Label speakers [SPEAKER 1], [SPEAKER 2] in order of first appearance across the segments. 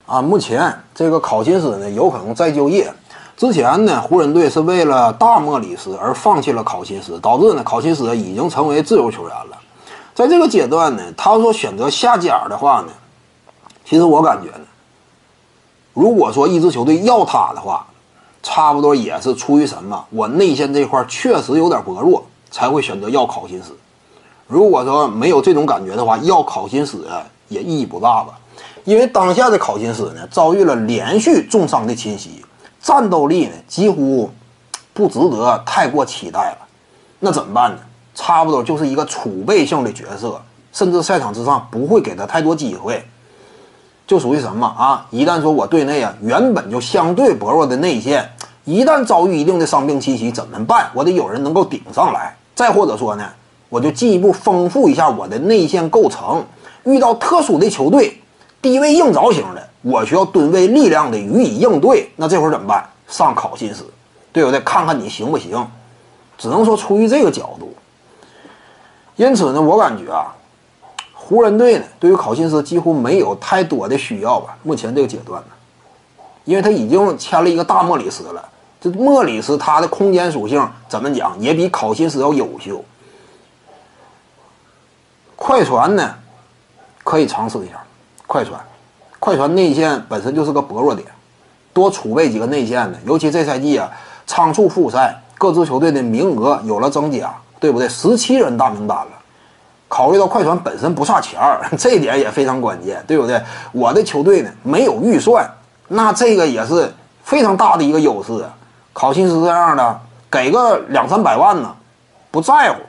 [SPEAKER 1] 啊，目前这个考辛斯呢有可能再就业。之前呢，湖人队是为了大莫里斯而放弃了考辛斯，导致呢考辛斯已经成为自由球员了。在这个阶段呢，他说选择下家的话呢，其实我感觉呢，如果说一支球队要他的话，差不多也是出于什么？我内线这块确实有点薄弱，才会选择要考辛斯。如果说没有这种感觉的话，要考辛斯也意义不大吧。因为当下的考辛斯呢，遭遇了连续重伤的侵袭，战斗力呢几乎不值得太过期待了。那怎么办呢？差不多就是一个储备性的角色，甚至赛场之上不会给他太多机会。就属于什么啊？一旦说我队内原本就相对薄弱的内线，一旦遭遇一定的伤病侵袭怎么办？我得有人能够顶上来。再或者说呢，我就进一步丰富一下我的内线构成。遇到特殊的球队，低位硬着型的，我需要吨位力量的予以应对。那这会儿怎么办？上考辛斯，对不对？看看你行不行？只能说出于这个角度。因此呢，我感觉湖人队呢对于考辛斯几乎没有太多的需要吧。目前这个阶段呢，因为他已经签了一个大莫里斯了。这莫里斯他的空间属性怎么讲，也比考辛斯要优秀。快船呢，可以尝试一下。快船内线本身就是个薄弱点，多储备几个内线的，尤其这赛季仓促复赛，各支球队的名额有了增加，对不对？17人大名单了。考虑到快船本身不差钱儿，这一点也非常关键，对不对？我的球队呢没有预算，那这个也是非常大的一个优势。考辛斯这样的给个200-300万呢，不在乎，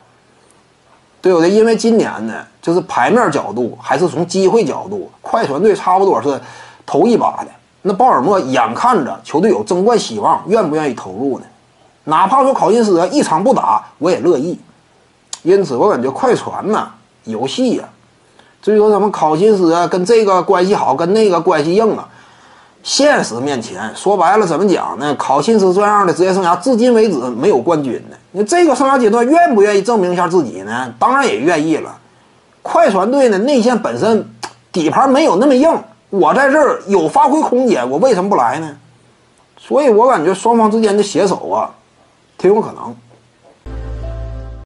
[SPEAKER 1] 对不对？因为今年呢，就是牌面角度还是从机会角度，快船队差不多是头一把的。那鲍尔默眼看着球队有争冠希望，愿不愿意投入呢？哪怕说考辛斯一场不打，我也乐意。因此，我感觉快船呢有戏呀。至于说什么考辛斯跟这个关系好，跟那个关系硬现实面前说白了怎么讲呢？考辛斯这样的职业生涯至今为止没有冠军呢。你这个生涯阶段愿不愿意证明一下自己呢？当然也愿意了。快船队呢内线本身底盘没有那么硬，我在这儿有发挥空间，我为什么不来呢？所以我感觉双方之间的携手挺有可能。